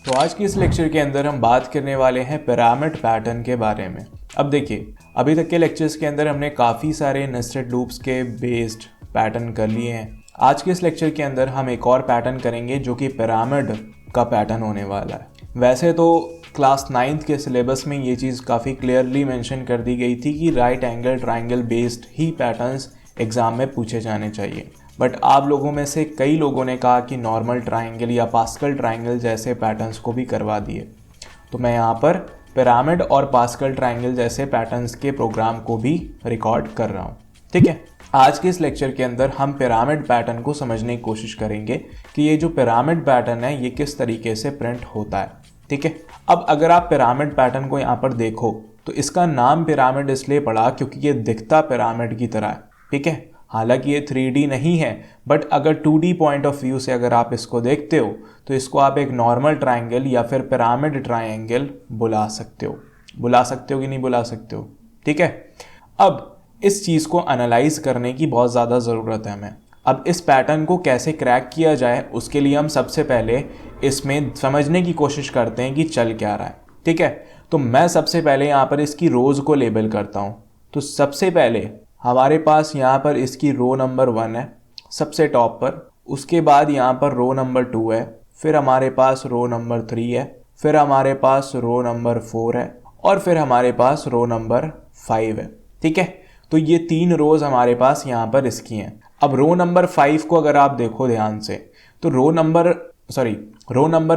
तो आज की इस लेक्चर के अंदर हम बात करने वाले हैं पिरामिड पैटर्न के बारे में। अब देखिए, अभी तक के लेक्चर्स के अंदर हमने काफ़ी सारे नेस्टेड लूप्स के बेस्ड पैटर्न कर लिए हैं। आज के इस लेक्चर के अंदर हम एक और पैटर्न करेंगे जो कि पिरामिड का पैटर्न होने वाला है। वैसे तो क्लास 9th के सिलेबस में ये चीज़ काफ़ी क्लियरली मेंशन कर दी गई थी कि राइट एंगल ट्राइंगल बेस्ड ही पैटर्न्स एग्ज़ाम में पूछे जाने चाहिए, बट आप लोगों में से कई लोगों ने कहा कि नॉर्मल ट्राइंगल या पास्कल ट्राइंगल जैसे पैटर्न्स को भी करवा दिए। तो मैं यहाँ पर पिरामिड और पास्कल ट्राइंगल जैसे पैटर्न्स के प्रोग्राम को भी रिकॉर्ड कर रहा हूँ। ठीक है, आज के इस लेक्चर के अंदर हम पिरामिड पैटर्न को समझने की कोशिश करेंगे कि ये जो पिरामिड पैटर्न है ये किस तरीके से प्रिंट होता है। ठीक है, अब अगर आप पिरामिड पैटर्न को यहाँ पर देखो तो इसका नाम पिरामिड इसलिए पड़ा क्योंकि ये दिखता पिरामिड की तरह है। ठीक है, हालांकि ये 3D नहीं है, बट अगर 2D पॉइंट ऑफ व्यू से अगर आप इसको देखते हो तो इसको आप एक नॉर्मल ट्राइंगल या फिर पिरामिड ट्राइंगल बुला सकते हो कि नहीं बुला सकते हो। ठीक है, अब इस चीज़ को एनालाइज करने की बहुत ज़्यादा ज़रूरत है हमें। अब इस पैटर्न को कैसे क्रैक किया जाए उसके लिए हम सबसे पहले इसमें समझने की कोशिश करते हैं कि चल क्या रहा है। ठीक है, तो मैं सबसे पहले यहाँ पर इसकी रोज़ को लेबल करता हूँ। तो सबसे पहले हमारे पास यहाँ पर इसकी रो नंबर 1 है सबसे टॉप पर, उसके बाद यहाँ पर रो नंबर 2 है, फिर हमारे पास रो नंबर 3 है, फिर हमारे पास रो नंबर 4 है और फिर हमारे पास रो नंबर 5 है। ठीक है, तो ये 3 रोज़ हमारे पास यहाँ पर इसकी हैं। अब रो नंबर 5 को अगर आप देखो ध्यान से तो रो नंबर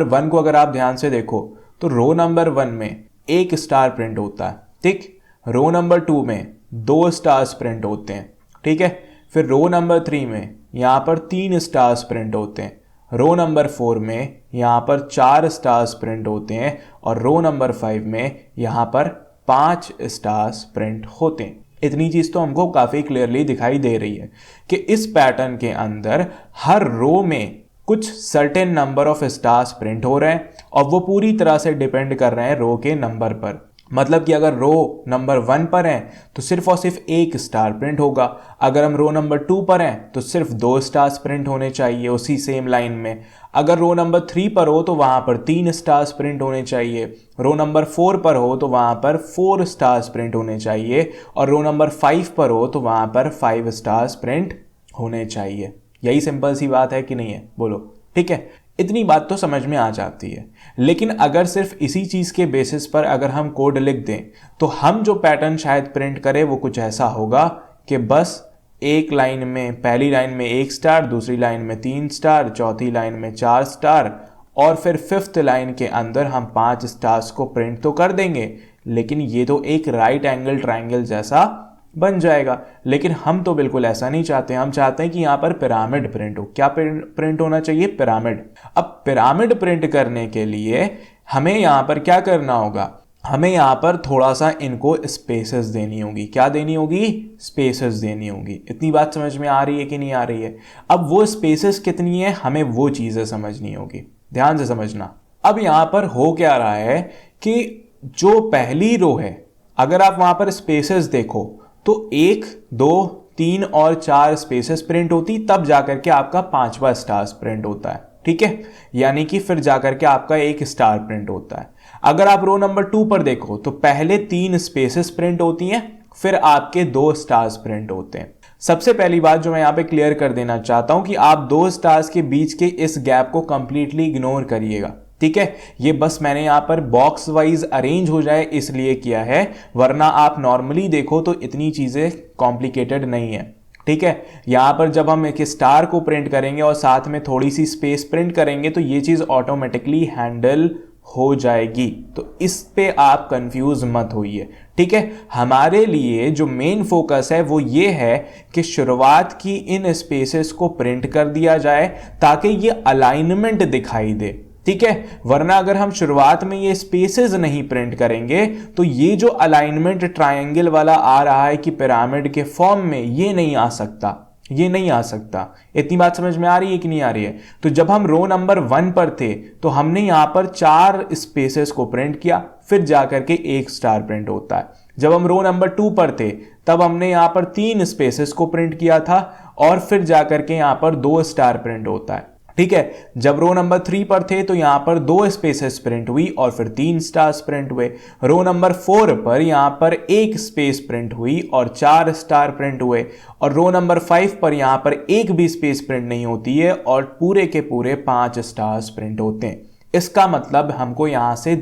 1 को अगर आप ध्यान से देखो तो रो नंबर 1 में एक स्टार प्रिंट होता है। ठीक, रो नंबर 2 में 2 स्टार्स प्रिंट होते हैं। ठीक है, फिर रो नंबर 3 में यहाँ पर 3 स्टार्स प्रिंट होते हैं, रो नंबर 4 में यहाँ पर 4 स्टार्स प्रिंट होते हैं और रो नंबर 5 में यहाँ पर 5 स्टार्स प्रिंट होते हैं। इतनी चीज़ तो हमको काफ़ी क्लियरली दिखाई दे रही है कि इस पैटर्न के अंदर हर रो में कुछ certain number of stars print हो रहे हैं और वो पूरी तरह से डिपेंड कर रहे हैं रो के नंबर पर। मतलब कि अगर रो नंबर 1 पर हैं तो सिर्फ और सिर्फ एक स्टार प्रिंट होगा, अगर हम रो नंबर 2 पर हैं तो सिर्फ 2 स्टार्स प्रिंट होने चाहिए उसी सेम लाइन में, अगर रो नंबर 3 पर हो तो वहाँ पर 3 स्टार्स प्रिंट होने चाहिए, रो नंबर 4 पर हो तो वहाँ पर 4 स्टार्स प्रिंट होने चाहिए और रो नंबर 5 पर हो तो वहाँ पर 5 स्टार्स प्रिंट होने चाहिए। यही सिंपल सी बात है कि नहीं है, बोलो। ठीक है, इतनी बात तो समझ में आ जाती है। लेकिन अगर सिर्फ इसी चीज़ के बेसिस पर अगर हम कोड लिख दें तो हम जो पैटर्न शायद प्रिंट करें वो कुछ ऐसा होगा कि बस एक लाइन में, पहली लाइन में 1 स्टार, दूसरी लाइन में 3 स्टार, चौथी लाइन में 4 स्टार और फिर 5th लाइन के अंदर हम 5 स्टार्स को प्रिंट तो कर देंगे, लेकिन ये तो एक राइट एंगल ट्राइंगल जैसा बन जाएगा। लेकिन हम तो बिल्कुल ऐसा नहीं चाहते, हम चाहते हैं कि यहाँ पर पिरामिड प्रिंट हो। क्या प्रिंट होना चाहिए? पिरामिड। अब पिरामिड प्रिंट करने के लिए हमें यहाँ पर क्या करना होगा? हमें यहाँ पर थोड़ा सा इनको स्पेसेस देनी होगी। क्या देनी होगी? स्पेसेस देनी होगी। इतनी बात समझ में आ रही है कि नहीं आ रही है? अब वो स्पेसेस कितनी है हमें वो चीज़ें समझनी होगी, ध्यान से समझना। अब यहाँ पर हो क्या रहा है कि जो पहली रो है अगर आप वहाँ पर स्पेसेस देखो तो 1, 2, 3 और 4 स्पेसेस प्रिंट होती, तब जाकर के आपका 5वां स्टार प्रिंट होता है। ठीक है, यानी कि फिर जाकर के आपका 1 स्टार प्रिंट होता है। अगर आप रो नंबर 2 पर देखो तो पहले 3 स्पेसेस प्रिंट होती हैं, फिर आपके 2 स्टार्स प्रिंट होते हैं। सबसे पहली बात जो मैं यहाँ पे क्लियर कर देना चाहता हूं कि आप 2 स्टार्स के बीच के इस गैप को कंप्लीटली इग्नोर करिएगा। ठीक है, ये बस मैंने यहाँ पर बॉक्स वाइज अरेंज हो जाए इसलिए किया है, वरना आप नॉर्मली देखो तो इतनी चीज़ें कॉम्प्लिकेटेड नहीं है। ठीक है, यहाँ पर जब हम एक स्टार को प्रिंट करेंगे और साथ में थोड़ी सी स्पेस प्रिंट करेंगे तो ये चीज़ ऑटोमेटिकली हैंडल हो जाएगी, तो इस पे आप कंफ्यूज मत होइए। ठीक है, हमारे लिए जो मेन फोकस है वो ये है कि शुरुआत की इन स्पेसेस को प्रिंट कर दिया जाए ताकि ये अलाइनमेंट दिखाई दे। ठीक है, वरना अगर हम शुरुआत में ये स्पेसेस नहीं प्रिंट करेंगे तो ये जो अलाइनमेंट ट्रायंगल वाला आ रहा है कि पिरामिड के फॉर्म में, ये नहीं आ सकता, ये नहीं आ सकता। इतनी बात समझ में आ रही है कि नहीं आ रही है? तो जब हम रो नंबर 1 पर थे तो हमने यहां पर 4 स्पेसेस को प्रिंट किया, फिर जाकर के 1 स्टार प्रिंट होता है। जब हम रो नंबर 2 पर थे तब हमने यहां पर 3 स्पेसेस को प्रिंट किया था और फिर जाकर के यहां पर 2 स्टार प्रिंट होता है। ठीक है। जब रो नंबर 3 पर थे तो यहां पर 2 स्पेसेस प्रिंट हुई और फिर 3 स्टार्स प्रिंट हुए। रो नंबर 4 पर यहां पर 1 स्पेस प्रिंट हुई और 4 स्टार प्रिंट हुए। और रो नंबर 5 पर यहां पर एक भी स्पेस प्रिंट नहीं होती है और पूरे के पूरे 5 स्टार्स प्रिंट होते हैं। इसका मतलब हमको यहां से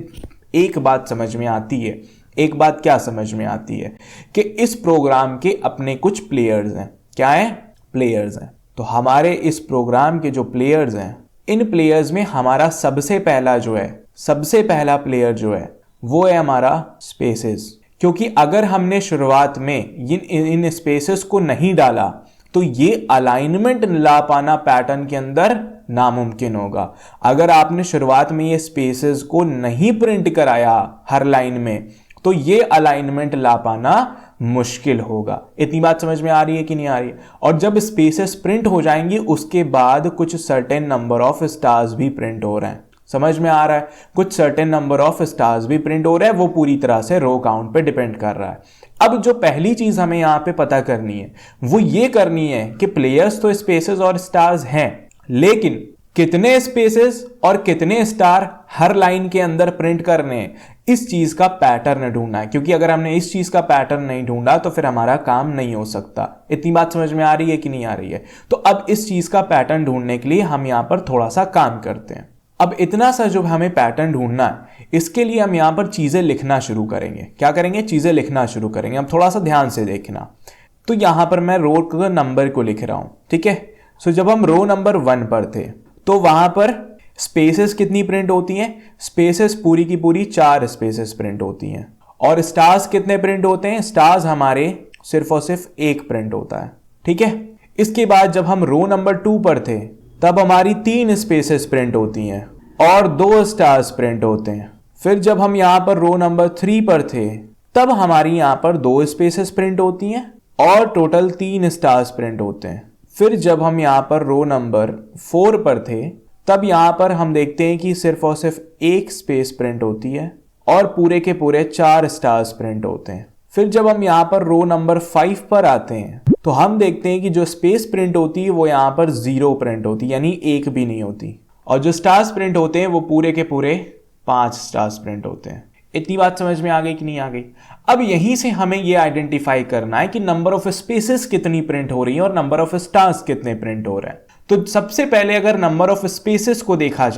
एक बात समझ में आती है। एक बात क्या समझ में आती है कि इस प्रोग्राम के अपने कुछ प्लेयर्स हैं। क्या है? प्लेयर्स हैं। तो हमारे इस प्रोग्राम के जो प्लेयर्स हैं, इन प्लेयर्स में हमारा सबसे पहला प्लेयर जो है वो है हमारा स्पेसेस। क्योंकि अगर हमने शुरुआत में इन स्पेसेस को नहीं डाला तो ये अलाइनमेंट ला पाना पैटर्न के अंदर नामुमकिन होगा। अगर आपने शुरुआत में ये स्पेसेस को नहीं प्रिंट कराया हर लाइन में तो ये अलाइनमेंट ला पाना मुश्किल होगा। इतनी बात समझ में आ रही है कि नहीं आ रही है? और जब स्पेसेस प्रिंट हो जाएंगी उसके बाद कुछ सर्टेन नंबर ऑफ स्टार्स भी प्रिंट हो रहे हैं। समझ में आ रहा है? कुछ सर्टेन नंबर ऑफ स्टार्स भी प्रिंट हो रहे हैं। वो पूरी तरह से रो काउंट पे डिपेंड कर रहा है। अब जो पहली चीज हमें यहां पे पता करनी है वो ये करनी है कि प्लेयर्स तो स्पेसेस और स्टार्स हैं, लेकिन कितने स्पेसेस और कितने स्टार हर लाइन के अंदर प्रिंट करने हैं, इस चीज का पैटर्न ढूंढना है। क्योंकि अगर हमने इस चीज का पैटर्न नहीं ढूंढा तो फिर हमारा काम नहीं हो सकता। इतनी बात समझ में आ रही है कि नहीं आ रही है? तो अब इस चीज का पैटर्न ढूंढने के लिए हम यहां पर थोड़ा सा काम करते हैं। अब इतना सा जो हमें पैटर्न ढूंढना है, इसके लिए हम यहां पर चीजें लिखना शुरू करेंगे। क्या करेंगे? चीजें लिखना शुरू करेंगे। हम थोड़ा सा ध्यान से देखना। तो यहां पर मैं रो के नंबर को लिख रहा हूं, ठीक है। सो जब हम रो नंबर 1 पर थे तो वहां पर स्पेसेस कितनी प्रिंट होती हैं? स्पेसेस पूरी की पूरी 4 स्पेसेस प्रिंट होती हैं। और स्टार्स कितने प्रिंट होते हैं? स्टार्स हमारे सिर्फ और सिर्फ 1 प्रिंट होता है, ठीक है। इसके बाद जब हम रो नंबर 2 पर थे तब हमारी 3 स्पेसेस प्रिंट होती हैं और 2 स्टार्स प्रिंट होते हैं। फिर जब हम यहां पर रो नंबर 3 पर थे तब हमारी यहां पर 2 स्पेसेस प्रिंट होती हैं और टोटल 3 स्टार्स प्रिंट होते हैं। फिर जब हम यहां पर रो नंबर 4 पर थे तब यहां पर हम देखते हैं कि सिर्फ और सिर्फ 1 स्पेस प्रिंट होती है और पूरे के पूरे 4 स्टार्स प्रिंट होते हैं। फिर जब हम यहां पर रो नंबर 5 पर आते हैं तो हम देखते हैं कि जो स्पेस प्रिंट होती है वो यहां पर 0 प्रिंट होती है, यानी 1 भी नहीं होती। और जो स्टार्स प्रिंट होते हैं वो पूरे के पूरे 5 स्टार्स प्रिंट होते हैं। इतनी बात समझ में आ गई कि नहीं आ गई? अब यहीं से हमें ये आइडेंटिफाई करना है कि नंबर ऑफ स्पेसेस कितनी प्रिंट हो रही है और नंबर ऑफ स्टार्स कितने प्रिंट हो रहे हैं। तो सबसे पहले अगर नंबर ऑफ स्पेसेस को देखा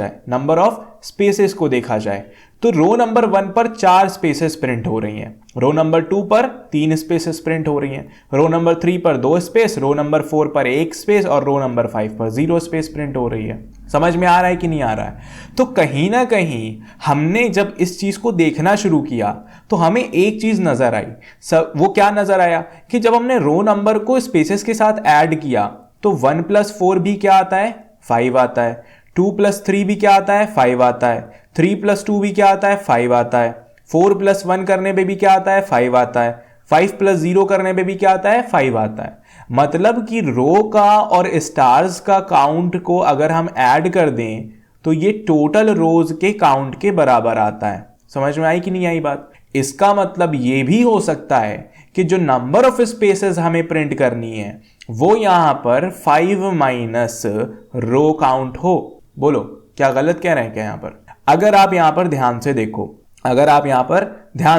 जाए, तो रो नंबर 1 पर 4 स्पेसेस प्रिंट हो रही हैं। रो नंबर 2 पर 3 स्पेसेस प्रिंट हो रही हैं। रो नंबर 3 पर 2 स्पेस, रो नंबर 4 पर 1 स्पेस और रो नंबर 5 पर 0 स्पेस प्रिंट हो रही है। समझ में आ रहा है कि नहीं आ रहा है? तो कहीं ना कहीं हमने जब इस चीज को देखना शुरू किया तो हमें एक चीज नजर आई। वो क्या नजर आया कि जब हमने रो नंबर को स्पेसेस के साथ ऐड किया तो 1 + 4 भी क्या आता है? 5 आता है। 2 + 3 भी क्या आता है? 5 आता है। 3 + 2 भी क्या आता है? 5 आता है। 4 + 1 करने पे भी क्या आता है? 5 आता है। 5 + 0 करने पे भी क्या आता है? 5 आता है। मतलब कि रो का और स्टार्स का काउंट को अगर हम ऐड कर दें तो ये टोटल रोज के काउंट के बराबर आता है। समझ में आई कि नहीं आई बात? इसका मतलब ये भी हो सकता है कि जो नंबर ऑफ स्पेसेस हमें प्रिंट करनी है वो यहां पर 5 - रो काउंट हो। बोलो, क्या गलत कह रहे हैं क्या यहां पर? अगर आप यहां पर ध्यान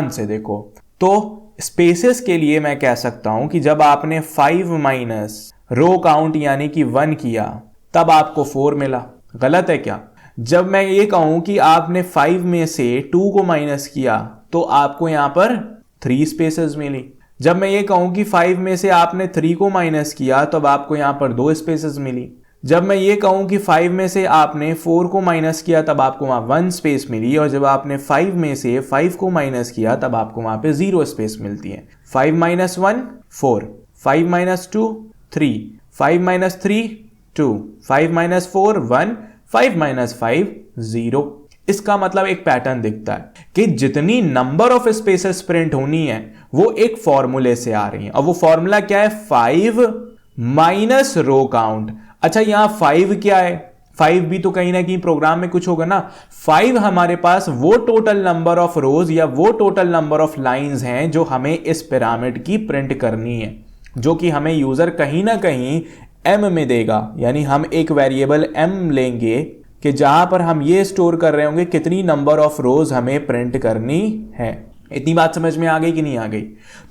से देखो तो स्पेसेस के लिए मैं कह सकता हूं कि जब आपने 5 - रो काउंट यानी कि 1 किया तब आपको 4 मिला। गलत है क्या? जब मैं ये कहूं कि आपने 5 में से 2 को माइनस किया तो आपको यहां पर 3 स्पेसेस मिली। जब मैं ये कहूं कि 5 में से आपने 3 को माइनस किया तब आपको यहां पर 2 स्पेसेस मिली। जब मैं ये कहूं कि 5 में से आपने 4 को माइनस किया तब आपको वहां 1 स्पेस मिली। और जब आपने 5 में से 5 को माइनस किया तब आपको वहां पे 0 स्पेस मिलती है। 5 - 1 4, 5 - 2 3, 5 - 3 2, 5 - 4 1, 5 - 5 0। इसका मतलब एक पैटर्न दिखता है कि जितनी नंबर ऑफ स्पेसेस प्रिंट होनी है वो एक फॉर्मूले से आ रही है। और वो फॉर्मूला क्या है? 5 - रो काउंट। अच्छा, यहां 5 क्या है? 5 भी तो कहीं ना कहीं प्रोग्राम में कुछ होगा ना। 5 हमारे पास वो टोटल नंबर ऑफ रोज या वो टोटल नंबर ऑफ लाइंस हैं जो हमें इस पिरामिड की प्रिंट करनी है, जो कि हमें यूजर कहीं ना कहीं m में देगा, यानी हम एक वेरिएबल m लेंगे कि जहां पर हम ये स्टोर कर रहे होंगे कितनी नंबर ऑफ रोज हमें प्रिंट करनी है। इतनी बात समझ में आ गई कि नहीं आ गई?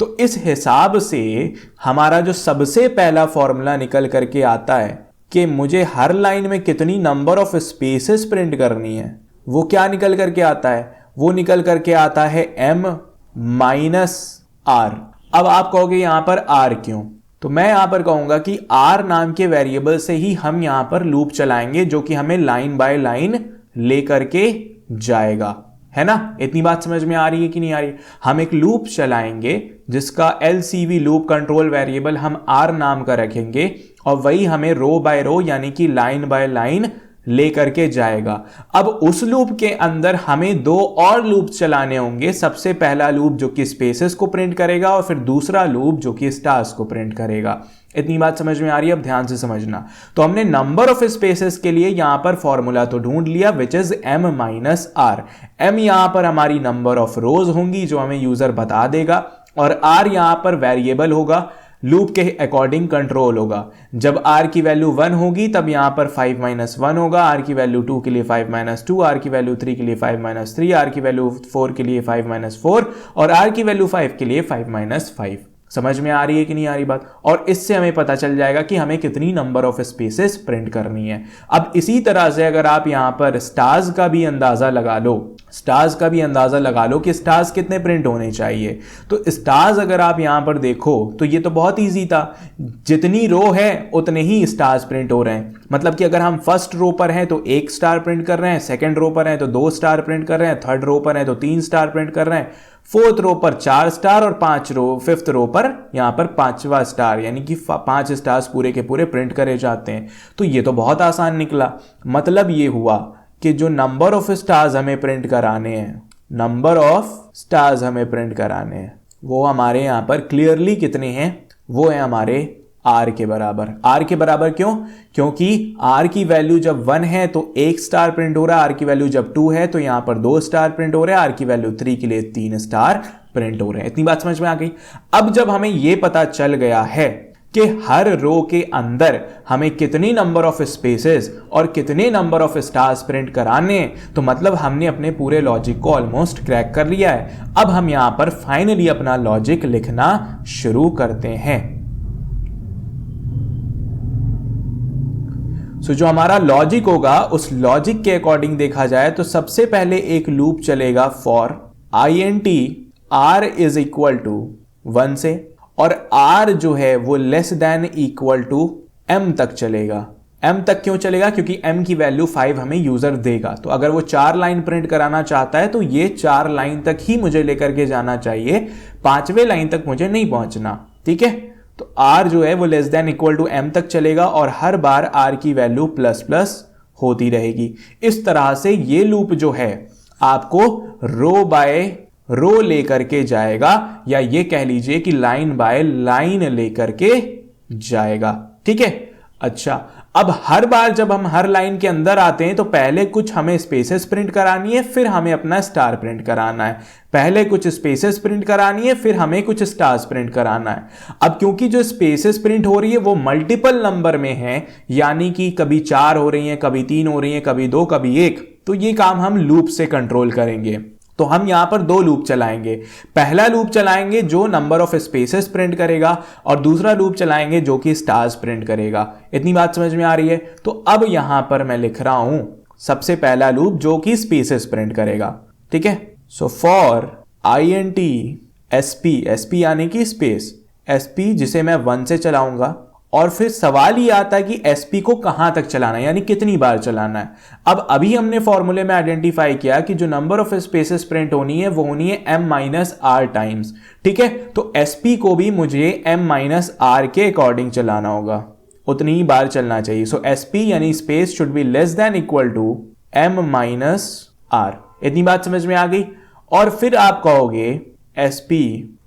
तो इस हिसाब से हमारा जो सबसे पहला फॉर्मूला निकल करके आता है कि मुझे हर लाइन में कितनी नंबर ऑफ स्पेसेस प्रिंट करनी है, वो क्या निकल करके आता है? वो निकल करके आता है m माइनस आर। अब आप कहोगे यहां पर r क्यों? तो मैं यहां पर कहूंगा कि r नाम के वेरिएबल से ही हम यहां पर लूप चलाएंगे जो कि हमें लाइन बाय लाइन लेकर के जाएगा, है ना? इतनी बात समझ में आ रही है कि नहीं आ रही है? हम एक लूप चलाएंगे जिसका LCV लूप कंट्रोल वेरिएबल हम r नाम का रखेंगे और वही हमें रो बाय रो यानी कि लाइन बाय लाइन लेकर के जाएगा। अब उस लूप के अंदर हमें दो और लूप चलाने होंगे। सबसे पहला लूप जो कि स्पेसेस को प्रिंट करेगा और फिर दूसरा लूप जो कि स्टार्स को प्रिंट करेगा। इतनी बात समझ में आ रही है? अब ध्यान से समझना। तो हमने नंबर ऑफ स्पेसेस के लिए यहां पर फॉर्मूला तो ढूंढ लिया which is m minus r. m यहां पर हमारी नंबर ऑफ रोज होंगी जो हमें यूजर बता देगा और r यहां पर वेरिएबल होगा, लूप के अकॉर्डिंग कंट्रोल होगा। जब r की वैल्यू 1 होगी तब यहां पर 5 माइनस 1 होगा, r की वैल्यू 2 के लिए 5 माइनस 2, r की वैल्यू 3 के लिए 5 माइनस 3, r की वैल्यू 4 के लिए 5 माइनस 4 और r की वैल्यू 5 के लिए 5 माइनस 5। समझ में आ रही है कि नहीं आ रही बात? और इससे हमें पता चल जाएगा कि हमें कितनी नंबर ऑफ स्पेसेस प्रिंट करनी है। अब इसी तरह से अगर आप यहां पर स्टार्स का भी अंदाजा लगा लो, स्टार्स का भी अंदाजा लगा लो कि स्टार्स कितने प्रिंट होने चाहिए, तो स्टार्स अगर आप यहां पर देखो तो ये तो बहुत इजी था, जितनी रो है उतने ही स्टार्स प्रिंट हो रहे हैं। मतलब कि अगर हम फर्स्ट रो पर हैं तो 1 स्टार प्रिंट कर रहे हैं, सेकंड रो पर हैं तो 2 स्टार प्रिंट कर रहे हैं, थर्ड रो पर हैं तो 3 स्टार प्रिंट कर रहे हैं, फोर्थ रो पर 4 स्टार और फिफ्थ रो पर यहां पर 5वां स्टार, यानी कि 5 स्टार्स पूरे के पूरे प्रिंट करे जाते हैं। तो ये तो बहुत आसान निकला। मतलब ये हुआ कि जो नंबर ऑफ स्टार्स हमें प्रिंट कराने हैं, नंबर ऑफ स्टार्स हमें प्रिंट कराने हैं, वो हमारे यहां पर क्लियरली कितने हैं? वो है हमारे r के बराबर। r के बराबर क्यों? क्योंकि r की वैल्यू जब 1 है तो 1 स्टार प्रिंट हो रहा है, r की वैल्यू जब 2 है तो यहां पर 2 स्टार प्रिंट हो रहे हैं, r की वैल्यू 3 के लिए 3 स्टार प्रिंट हो रहे हैं। इतनी बात समझ में आ गई? अब जब हमें यह पता चल गया है कि हर रो के अंदर हमें कितनी नंबर ऑफ स्पेसेस और कितने नंबर ऑफ स्टार्स प्रिंट कराने हैं, तो मतलब हमने अपने पूरे लॉजिक को ऑलमोस्ट क्रैक कर लिया है। अब हम यहां पर फाइनली अपना लॉजिक लिखना शुरू करते हैं। सो जो हमारा लॉजिक होगा उस लॉजिक के अकॉर्डिंग देखा जाए तो सबसे पहले एक लूप चलेगा for int r is equal to 1 से, और r जो है वो less than equal to m तक चलेगा। m तक क्यों चलेगा? क्योंकि m की वैल्यू 5 हमें यूजर देगा। तो अगर वो 4 लाइन प्रिंट कराना चाहता है तो ये 4 लाइन तक ही मुझे लेकर के जाना चाहिए, 5वें लाइन तक मुझे नहीं पहुंचना। ठीक है, तो r जो है वो less than equal to m तक चलेगा और हर बार r की वैल्यू प्लस प्लस होती रहेगी। इस तरह से ये लूप जो है आपको रो बाय रो लेकर के जाएगा, या ये कह लीजिए कि लाइन बाय लाइन लेकर के जाएगा। ठीक है, अच्छा, अब हर बार जब हम हर लाइन के अंदर आते हैं तो पहले कुछ हमें स्पेसेस प्रिंट करानी है, फिर हमें अपना स्टार प्रिंट कराना है। पहले कुछ स्पेसेस प्रिंट करानी है, फिर हमें कुछ स्टार्स प्रिंट कराना है। अब क्योंकि जो स्पेसेस प्रिंट हो रही है वो मल्टीपल नंबर में है, यानी कि कभी 4 हो रही हैं, कभी 3 हो रही हैं, कभी 2, कभी 1, तो ये काम हम लूप से कंट्रोल करेंगे। तो हम यहां पर 2 लूप चलाएंगे। पहला लूप चलाएंगे जो नंबर ऑफ स्पेसेस प्रिंट करेगा और दूसरा लूप चलाएंगे जो कि स्टार्स प्रिंट करेगा। इतनी बात समझ में आ रही है? तो अब यहां पर मैं लिख रहा हूं सबसे पहला लूप जो कि स्पेसेस प्रिंट करेगा। ठीक है, सो फॉर int sp यानी कि स्पेस sp जिसे मैं 1 से चलाऊंगा, और फिर सवाल ये आता है कि sp को कहां तक चलाना है, यानी कितनी बार चलाना है। अब अभी हमने फॉर्मूले में आइडेंटिफाई किया कि जो नंबर ऑफ स्पेसेस प्रिंट होनी है वो होनी है m माइनस आर टाइम्स। ठीक है, तो sp को भी मुझे m माइनस आर के अकॉर्डिंग चलाना होगा, उतनी ही बार चलना चाहिए। सो sp यानी space should be less than equal to m minus r. इतनी बात समझ में आ गई? और फिर आप कहोगे sp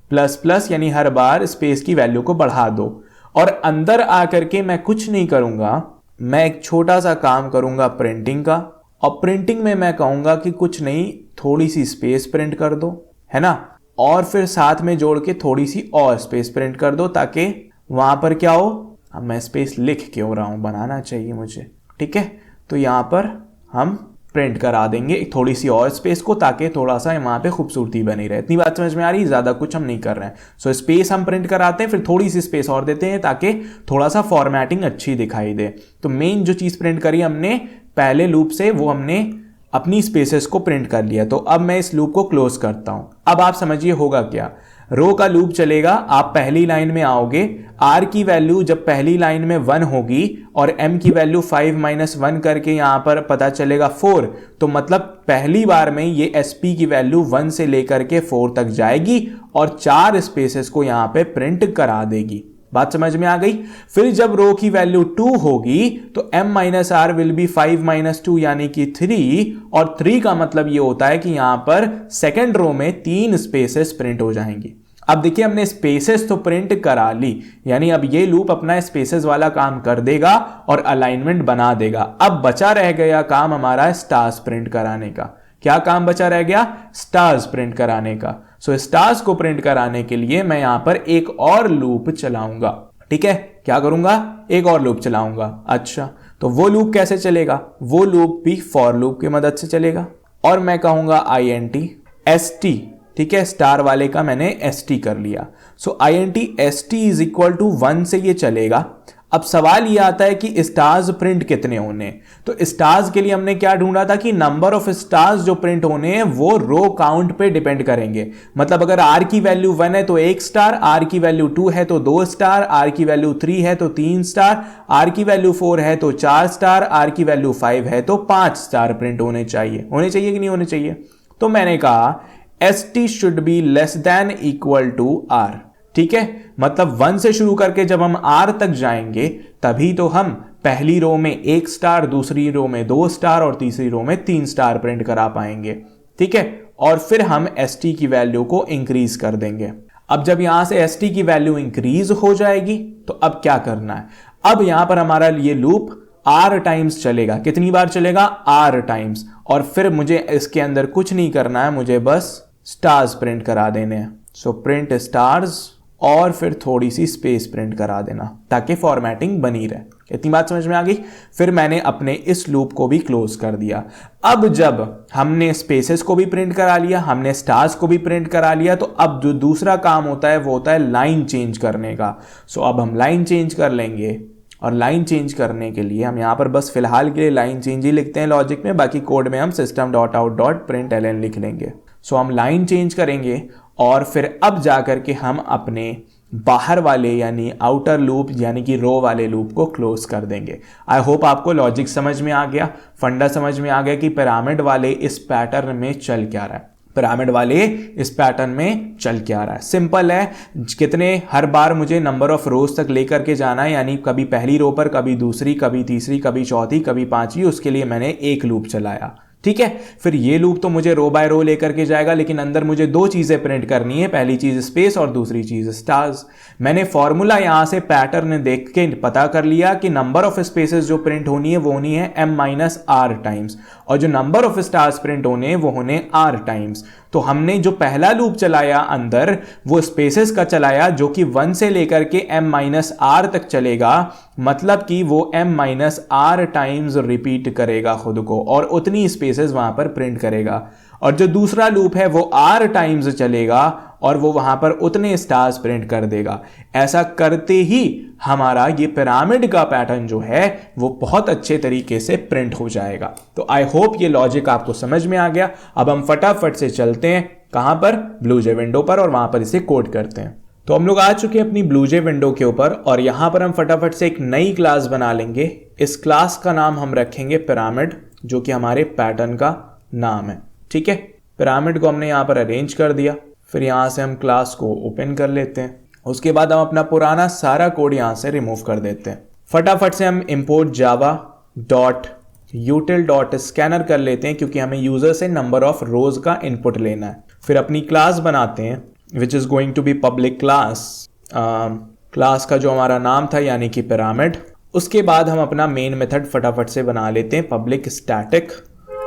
प्लस प्लस यानी हर बार स्पेस की वैल्यू को बढ़ा दो, और अंदर आकर के मैं कुछ नहीं करूंगा, मैं एक छोटा सा काम करूंगा प्रिंटिंग का, और प्रिंटिंग में मैं कहूंगा कि कुछ नहीं, थोड़ी सी स्पेस प्रिंट कर दो, है ना, और फिर साथ में जोड़ के थोड़ी सी और स्पेस प्रिंट कर दो, ताकि वहां पर क्या हो, अब मैं स्पेस लिख क्यों रहा हूँ, बनाना चाहिए मुझे, ठीक है। तो यहाँ पर हम प्रिंट करा देंगे थोड़ी सी और स्पेस को, ताकि थोड़ा सा वहाँ पे खूबसूरती बनी रहे। इतनी बात समझ में आ रही है, ज़्यादा कुछ हम नहीं कर रहे हैं। सो स्पेस हम प्रिंट कराते हैं, फिर थोड़ी सी स्पेस और देते हैं ताकि थोड़ा सा फॉर्मेटिंग अच्छी दिखाई दे। तो मेन जो चीज़ प्रिंट करी हमने पहले लूप से, वो हमने अपनी स्पेसेस को प्रिंट कर लिया। तो अब मैं इस लूप को क्लोज करता हूँ। अब आप समझिए होगा क्या, रो का लूप चलेगा, आप पहली लाइन में आओगे, r की वैल्यू जब पहली लाइन में 1 होगी और m की वैल्यू 5 - 1 करके यहां पर पता चलेगा 4, तो मतलब पहली बार में ये sp की वैल्यू 1 से लेकर के 4 तक जाएगी और 4 स्पेसेस को यहां पे प्रिंट करा देगी। बात समझ में आ गई। फिर जब रो की वैल्यू 2 होगी तो m - r विल बी 5 - 2 यानी कि 3, और 3 का मतलब ये होता है कि यहां पर सेकंड रो में 3 स्पेसेस प्रिंट हो जाएंगी। अब देखिए हमने स्पेसेस तो प्रिंट करा ली, यानी अब ये लूप अपना स्पेसेस वाला काम कर देगा और अलाइनमेंट बना देगा। अब बचा रह गया काम हमारा स्टार्स प्रिंट कराने का। क्या काम बचा रह गया? स्टार्स प्रिंट कराने का। सो स्टार्स को प्रिंट कराने के लिए मैं यहां पर एक और लूप चलाऊंगा, ठीक है। क्या करूंगा? एक और लूप चलाऊंगा। अच्छा, तो वो लूप कैसे चलेगा? वो लूप भी फॉर लूप की मदद से चलेगा, और मैं कहूंगा int st, ठीक है। स्टार वाले का मैंने st कर लिया। So int st is equal to 1 से ये चलेगा। अब सवाल ये आता है कि स्टार्स प्रिंट कितने होने। तो स्टार्स के लिए हमने क्या ढूंढा था कि नंबर ऑफ स्टार्स जो प्रिंट होने हैं वो रो काउंट पे डिपेंड करेंगे। मतलब अगर r की वैल्यू 1 है तो 1 स्टार, r की वैल्यू 2 है तो 2 स्टार, r की वैल्यू 3 है तो 3 स्टार, r की वैल्यू 4 है तो 4 स्टार, r की वैल्यू 5 है तो 5 स्टार प्रिंट होने चाहिए। होने चाहिए कि नहीं होने चाहिए? तो मैंने कहा st should be less than equal to r, ठीक है। मतलब 1 से शुरू करके जब हम r तक जाएंगे तभी तो हम पहली रो में 1 स्टार, दूसरी रो में 2 स्टार और तीसरी रो में 3 स्टार प्रिंट करा पाएंगे, ठीक है। और फिर हम st की वैल्यू को इंक्रीज कर देंगे। अब जब यहां से st की वैल्यू इंक्रीज हो जाएगी तो अब क्या करना है? अब यहां पर हमारा ये लूप r टाइम्स चलेगा। कितनी बार चलेगा? r times. और फिर मुझे इसके अंदर कुछ नहीं करना है, मुझे बस स्टार्स प्रिंट करा देने हैं। सो प्रिंट स्टार्स और फिर थोड़ी सी स्पेस प्रिंट करा देना ताकि फॉर्मेटिंग बनी रहे। इतनी बात समझ में आ गई। फिर मैंने अपने इस लूप को भी क्लोज कर दिया। अब जब हमने स्पेसेस को भी प्रिंट करा लिया, हमने स्टार्स को भी प्रिंट करा लिया, तो अब जो दूसरा काम होता है वो होता है लाइन चेंज करने का। सो अब हम लाइन चेंज कर लेंगे, और लाइन चेंज करने के लिए हम यहाँ पर बस फिलहाल के लिए लाइन चेंज ही लिखते हैं लॉजिक में, बाकी कोड में हम system.out.println लिख लेंगे। सो हम लाइन चेंज करेंगे और फिर अब जाकर के हम अपने बाहर वाले यानी आउटर लूप यानी कि रो वाले लूप को क्लोज कर देंगे। आई होप आपको लॉजिक समझ में आ गया, फंडा समझ में आ गया कि पिरामिड वाले इस पैटर्न में चल क्या रहा है। पिरामिड वाले इस पैटर्न में चल क्या रहा है, सिंपल है। कितने हर बार मुझे नंबर ऑफ रोज तक लेकर के जाना है, यानी कभी पहली रो पर, कभी दूसरी, कभी तीसरी, कभी चौथी, कभी पांचवी, उसके लिए मैंने एक लूप चलाया, ठीक है। फिर ये लूप तो मुझे रो बाय रो लेकर के जाएगा, लेकिन अंदर मुझे दो चीजें प्रिंट करनी है, पहली चीज स्पेस और दूसरी चीज स्टार्स। मैंने फॉर्मूला यहां से पैटर्न देख के पता कर लिया कि नंबर ऑफ स्पेसेस जो प्रिंट होनी है वो होनी है m-r टाइम्स, और जो नंबर ऑफ स्टार्स प्रिंट होने हैं वो होने r टाइम्स। तो हमने जो पहला लूप चलाया अंदर वो स्पेसेस का चलाया, जो कि 1 से लेकर के m-r तक चलेगा, मतलब कि वो m-r टाइम्स रिपीट करेगा खुद को और उतनी स्पेसेस वहां पर प्रिंट करेगा। और जो दूसरा लूप है वो r टाइम्स चलेगा और वो वहां पर उतने स्टार्स प्रिंट कर देगा। ऐसा करते ही हमारा ये पिरामिड का पैटर्न जो है वो बहुत अच्छे तरीके से प्रिंट हो जाएगा। तो आई होप ये लॉजिक आपको समझ में आ गया। अब हम फटाफट से चलते हैं कहां पर, ब्लूजे विंडो पर, और वहां पर इसे कोड करते हैं। तो हम लोग आ चुके हैं अपनी ब्लूजे विंडो के ऊपर, और यहां पर हम फटाफट से एक नई क्लास बना लेंगे। इस क्लास का नाम हम रखेंगे पिरामिड, जो कि हमारे पैटर्न का नाम है, ठीक है। पिरामिड को हमने यहां पर अरेंज कर दिया। फिर यहां से हम क्लास को ओपन कर लेते हैं। उसके बाद हम अपना पुराना सारा कोड यहां से रिमूव कर देते हैं। फटाफट से हम import java.util.scanner कर लेते हैं, क्योंकि हमें यूजर से नंबर ऑफ रोज का इनपुट लेना है। फिर अपनी क्लास बनाते हैं which is going to be public class. Class का जो हमारा नाम था यानी कि पिरामिड। उसके बाद हम अपना मेन मेथड फटाफट से बना लेते हैं, पब्लिक स्टैटिक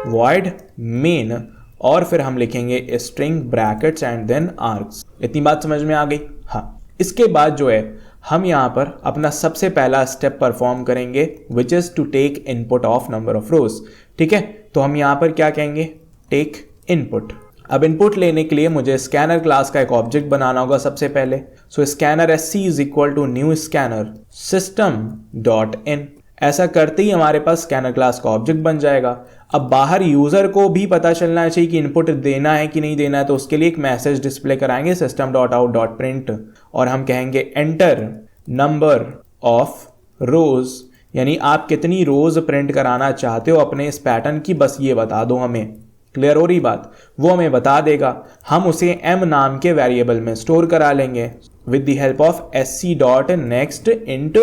वॉइड मेन, और फिर हम लिखेंगे string brackets and then args. इतनी बात समझ में आ गई? हाँ। इसके बाद जो है हम यहाँ पर अपना सबसे पहला स्टेप परफॉर्म करेंगे which is to take input of number of rows. ठीक है, तो हम यहाँ पर क्या कहेंगे, टेक इनपुट। अब इनपुट लेने के लिए मुझे स्कैनर क्लास का एक ऑब्जेक्ट बनाना होगा सबसे पहले। So scanner SC is equal to new scanner system dot in. ऐसा करते ही हमारे पास स्कैनर क्लास का ऑब्जेक्ट बन जाएगा। अब बाहर यूजर को भी पता चलना चाहिए कि इनपुट देना है कि नहीं देना है, तो उसके लिए एक मैसेज डिस्प्ले कराएंगे system dot out dot print, और हम कहेंगे एंटर नंबर ऑफ रोज, यानी आप कितनी रोज प्रिंट कराना चाहते हो अपने इस पैटर्न की, बस ये बता दो हमें। क्लियर हो रही बात? वो हमें बता देगा, हम उसे m नाम के वेरिएबल में स्टोर करा लेंगे with the help of sc dot next int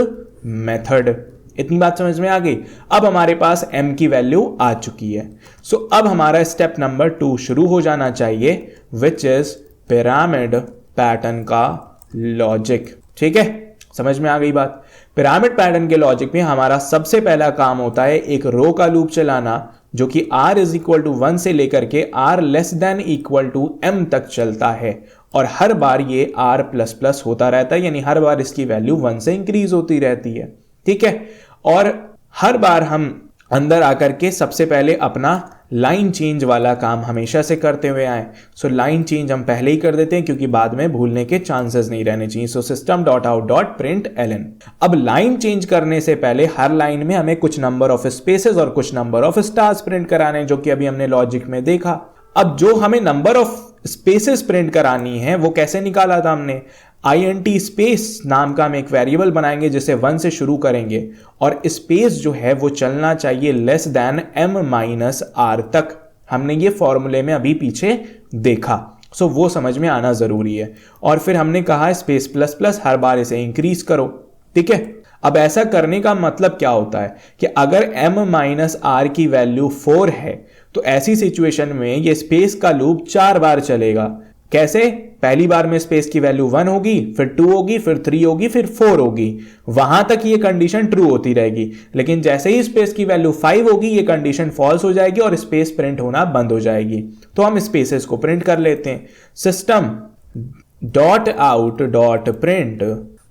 method. इतनी बात समझ में आ गई? अब हमारे पास m की वैल्यू आ चुकी है। सो अब हमारा स्टेप नंबर 2 शुरू हो जाना चाहिए विच इज पिरामिड पैटर्न का लॉजिक। ठीक है, समझ में आ गई बात? पिरामिड पैटर्न के लॉजिक में हमारा सबसे पहला काम होता है एक रो का लूप चलाना, जो कि r इज इक्वल टू 1 से लेकर के r less than equal to m तक चलता है, और हर बार ये r प्लस प्लस होता रहता है, यानी हर बार इसकी वैल्यू 1 से इंक्रीज होती रहती है। ठीक है, और हर बार हम अंदर आकर के सबसे पहले अपना लाइन चेंज वाला काम हमेशा से करते हुए आए। सो लाइन चेंज हम पहले ही कर देते हैं क्योंकि बाद में भूलने के चांसेस नहीं रहने चाहिए। So system dot out dot print ln. अब लाइन चेंज करने से पहले हर लाइन में हमें कुछ नंबर ऑफ स्पेसेस और कुछ नंबर ऑफ स्टार्स प्रिंट कराने, जो कि अभी हमने लॉजिक में देखा। अब जो हमें नंबर ऑफ स्पेसेस प्रिंट करानी है वो कैसे निकाला था हमने, int स्पेस नाम का हम एक वेरिएबल बनाएंगे जिसे 1 से शुरू करेंगे, और स्पेस जो है वो चलना चाहिए less than m minus r तक। हमने ये फॉर्मूले में अभी पीछे देखा, सो वो समझ में आना जरूरी है। और फिर हमने कहा स्पेस प्लस प्लस हर बार इसे इंक्रीज करो। ठीक है, अब ऐसा करने का मतलब क्या होता है कि अगर m माइनस r की वैल्यू 4 है तो ऐसी सिचुएशन में ये स्पेस का लूप 4 बार चलेगा। कैसे? पहली बार में स्पेस की वैल्यू 1 होगी, फिर 2 होगी, फिर 3 होगी, फिर 4 होगी। वहां तक ये कंडीशन ट्रू होती रहेगी, लेकिन जैसे ही स्पेस की वैल्यू 5 होगी ये कंडीशन फॉल्स हो जाएगी और स्पेस प्रिंट होना बंद हो जाएगी। तो हम स्पेसेस को प्रिंट कर लेते हैं, system dot out dot print,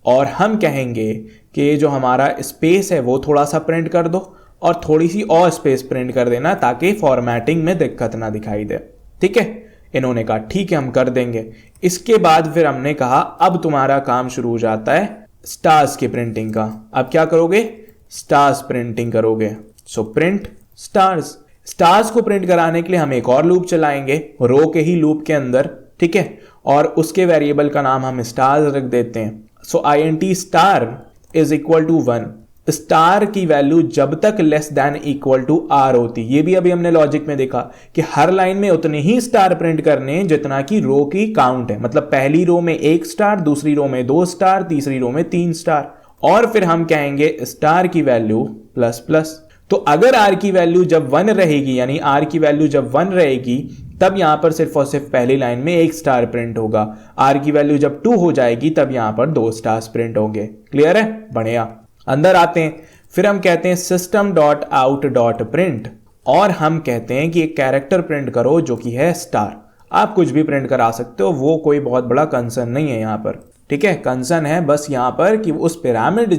और हम कहेंगे कि जो हमारा स्पेस है वो थोड़ा सा प्रिंट कर दो और थोड़ी सी और स्पेस प्रिंट कर देना ताकि फॉर्मेटिंग में दिक्कत ना दिखाई दे। ठीक है, इन्होंने कहा ठीक है हम कर देंगे। इसके बाद फिर हमने कहा अब तुम्हारा काम शुरू हो जाता है स्टार्स की प्रिंटिंग का। अब क्या करोगे? स्टार्स प्रिंटिंग करोगे। So print stars. स्टार्स को प्रिंट कराने के लिए हम एक और लूप चलाएंगे रो के ही लूप के अंदर। ठीक है, और उसके वेरिएबल का नाम हम स्टार्स रख देते हैं। So int star is equal to 1। Star की वैल्यू जब तक less than equal to r होती, ये भी अभी हमने लॉजिक में देखा कि हर लाइन में उतने ही स्टार प्रिंट करने जितना की रो की काउंट है। मतलब पहली रो में 1 स्टार, दूसरी रो में 2 स्टार, तीसरी रो में 3 स्टार, और फिर हम कहेंगे स्टार की वैल्यू प्लस प्लस। तो अगर r की वैल्यू जब 1 रहेगी, यानी r की वैल्यू जब 1 रहेगी, तब यहां पर सिर्फ और सिर्फ पहली लाइन में 1 स्टार प्रिंट होगा। r की वैल्यू जब 2 हो जाएगी तब यहां पर 2 स्टार्स प्रिंट होंगे। क्लियर है? बढ़िया। अंदर आते हैं, फिर हम कहते हैं system dot out dot print, और हम कहते हैं कि एक कैरेक्टर प्रिंट करो जो कि है स्टार। आप कुछ भी प्रिंट करा सकते हो, वो कोई बहुत बड़ा कंसर्न नहीं है यहाँ पर। ठीक है, कंसर्न है बस यहाँ पर कि उस पिरामिड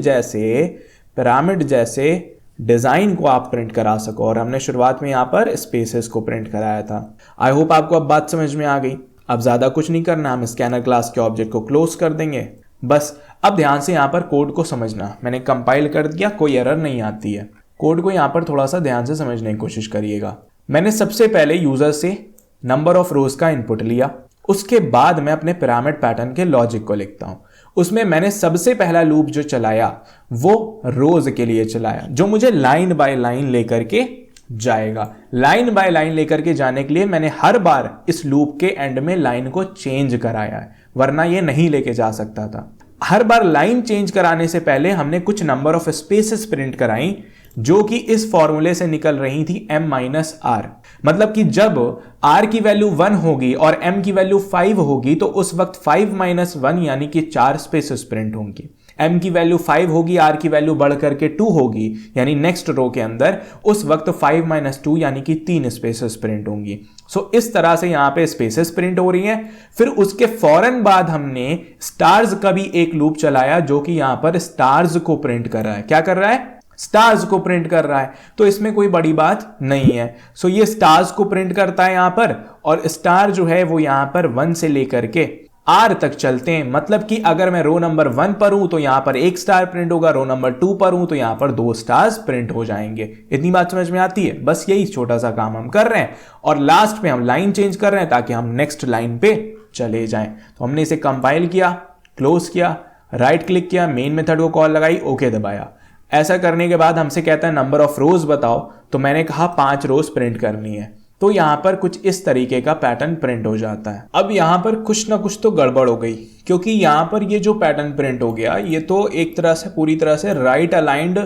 जैसे डिजाइन को आप प्रिंट करा सको, और हमने शुरुआत में यहाँ पर स्पेसेस को प्रिंट कराया था। आई होप आपको अब बात समझ में आ गई। अब ज्यादा कुछ नहीं करना, हम स्कैनर क्लास के ऑब्जेक्ट को क्लोज कर देंगे बस। अब ध्यान से यहाँ पर कोड को समझना। मैंने कंपाइल कर दिया, कोई एरर नहीं आती है। कोड को यहाँ पर थोड़ा सा ध्यान से समझने की कोशिश करिएगा। मैंने सबसे पहले यूजर से नंबर ऑफ रोज का इनपुट लिया, उसके बाद मैं अपने पिरामिड पैटर्न के लॉजिक को लिखता हूं। उसमें मैंने सबसे पहला लूप जो चलाया वो रोज के लिए चलाया, जो मुझे लाइन बाय लाइन लेकर के जाएगा। लाइन बाय लाइन लेकर के जाने के लिए मैंने हर बार इस लूप के एंड में लाइन को चेंज कराया है, वरना ये नहीं लेके जा सकता था। हर बार लाइन चेंज कराने से पहले हमने कुछ नंबर ऑफ स्पेसेस प्रिंट कराई, जो कि इस फॉर्मूले से निकल रही थी m माइनस आर। मतलब कि जब r की वैल्यू 1 होगी और m की वैल्यू 5 होगी तो उस वक्त 5 माइनस 1 यानी कि 4 स्पेसेस प्रिंट होंगी। m की वैल्यू 5 होगी, r की वैल्यू बढ़ करके 2 होगी, यानी नेक्स्ट रो के अंदर उस वक्त 5 - 2 यानी कि 3 स्पेसेस प्रिंट होंगी। सो इस तरह से यहां पे स्पेसेस प्रिंट हो रही हैं। फिर उसके फौरन बाद हमने स्टार्स का भी एक लूप चलाया जो कि यहां पर स्टार्स को प्रिंट कर रहा है। क्या कर रहा है? स्टार्स को प्रिंट कर रहा है। तो इसमें कोई बड़ी बात नहीं है। सो ये स्टार्स को प्रिंट करता है यहां पर, और स्टार जो है वो यहां पर 1 से लेकर के आर तक चलते हैं। मतलब कि अगर मैं रो नंबर 1 पर हूं तो यहां पर 1 स्टार प्रिंट होगा, रो नंबर 2 पर हूं तो यहां पर 2 स्टार्स प्रिंट हो जाएंगे। इतनी बात समझ में आती है? बस यही छोटा सा काम हम कर रहे हैं, और लास्ट में हम लाइन चेंज कर रहे हैं ताकि हम नेक्स्ट लाइन पे चले जाएं। तो हमने इसे कंपाइल किया, क्लोज किया, राइट क्लिक किया, मेन मेथड को कॉल लगाई, ओके दबाया। ऐसा करने के बाद हमसे कहता है नंबर ऑफ रोज बताओ, तो मैंने कहा 5 रोज प्रिंट करनी है। तो यहां पर कुछ इस तरीके का पैटर्न प्रिंट हो जाता है। अब यहां पर कुछ ना कुछ तो गड़बड़ हो गई, क्योंकि यहां पर ये जो पैटर्न प्रिंट हो गया ये तो एक तरह से पूरी तरह से right aligned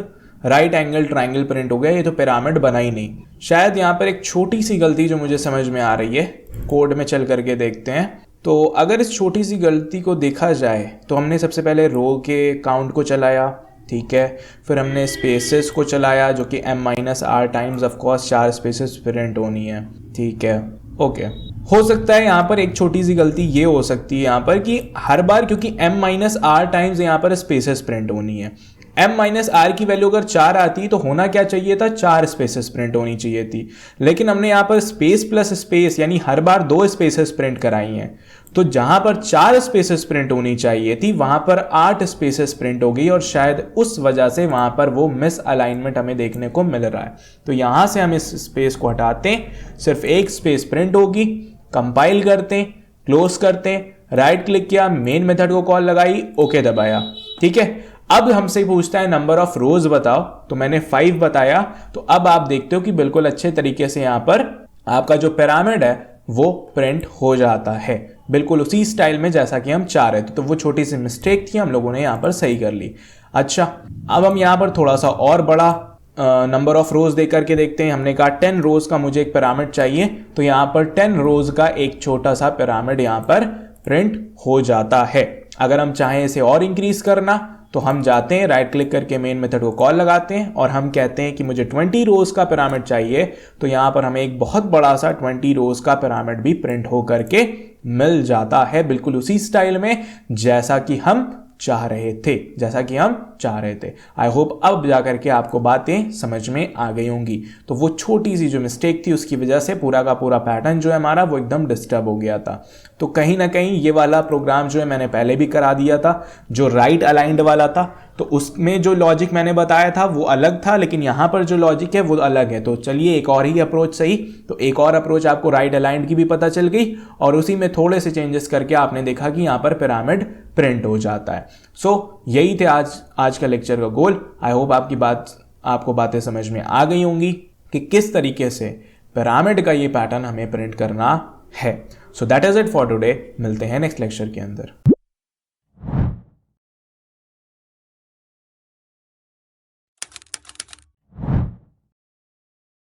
right angle triangle print हो गया, ये तो पिरामिड बना ही नहीं। शायद यहां पर एक छोटी सी गलती जो मुझे समझ में आ रही है, कोड में चल करके देखते हैं। तो अगर इस छोटी सी गलती को देखा जाए तो हमने सबसे पहले रो के काउंट को चलाया, ठीक है, फिर हमने स्पेसेस को चलाया जो कि m-r times of course 4 spaces print होनी है, ठीक है, ओके। हो सकता है यहाँ पर एक छोटी सी गलती ये हो सकती है यहाँ पर कि हर बार क्योंकि m-r टाइम्स यहाँ पर स्पेसेस प्रिंट होनी है, m-r की वैल्यू अगर 4 आती तो होना क्या चाहिए था? 4 स्पेसेस प्रिंट होनी चाहिए थी, लेकिन हमने यहाँ पर स्पेस प्लस स्पेस यानी हर बार 2 स्पेसेस प्रिंट कराई हैं। तो जहां पर 4 स्पेसेस प्रिंट होनी चाहिए थी वहां पर 8 स्पेसेस प्रिंट हो गई, और शायद उस वजह से वहां पर वो मिस अलाइनमेंट हमें देखने को मिल रहा है। तो यहां से हम इस स्पेस को हटाते हैं, सिर्फ एक स्पेस प्रिंट होगी, कंपाइल करते हैं, क्लोज करते हैं, राइट क्लिक किया, मेन मेथड को कॉल लगाई, ओके दबाया, ठीक है। अब हमसे पूछता है नंबर ऑफ रोज बताओ, तो मैंने 5 बताया। तो अब आप देखते हो कि बिल्कुल अच्छे तरीके से यहां पर आपका जो पिरामिड है वो प्रिंट हो जाता है, बिल्कुल उसी स्टाइल में जैसा कि हम चाह रहे थे। तो वो छोटी सी मिस्टेक थी, हम लोगों ने यहाँ पर सही कर ली। अच्छा, अब हम यहाँ पर थोड़ा सा और बड़ा नंबर ऑफ रोज दे करके देखते हैं। हमने कहा 10 रोज का मुझे एक पिरामिड चाहिए, तो यहाँ पर 10 रोज का एक छोटा सा पिरामिड यहाँ पर प्रिंट हो जाता है। अगर हम चाहें इसे और इंक्रीज करना तो हम जाते हैं, राइट क्लिक करके मेन मेथड को कॉल लगाते हैं और हम कहते हैं कि मुझे 20 रोज का पिरामिड चाहिए। तो यहाँ पर हमें एक बहुत बड़ा सा 20 रोज का पिरामिड भी प्रिंट हो करके मिल जाता है, बिल्कुल उसी स्टाइल में जैसा कि हम चाह रहे थे। आई होप अब जाकर के आपको बातें समझ में आ गई होंगी। तो वो छोटी सी जो मिस्टेक थी उसकी वजह से पूरा का पूरा पैटर्न जो है हमारा वो एकदम डिस्टर्ब हो गया था। तो कहीं ना कहीं ये वाला प्रोग्राम जो है मैंने पहले भी करा दिया था, जो राइट अलाइंड वाला था, तो उसमें जो लॉजिक मैंने बताया था वो अलग था, लेकिन यहाँ पर जो लॉजिक है वो अलग है। तो चलिए एक और ही अप्रोच सही। तो एक और अप्रोच आपको राइट अलाइंड की भी पता चल गई, और उसी में थोड़े से चेंजेस करके आपने देखा कि यहाँ पर पिरामिड प्रिंट हो जाता है। सो यही थे आज का लेक्चर का गोल। आई होप आपको बातें समझ में आ गई होंगी कि किस तरीके से पिरामिड का ये पैटर्न हमें प्रिंट करना है। So that is it for today. मिलते हैं नेक्स्ट लेक्चर के अंदर।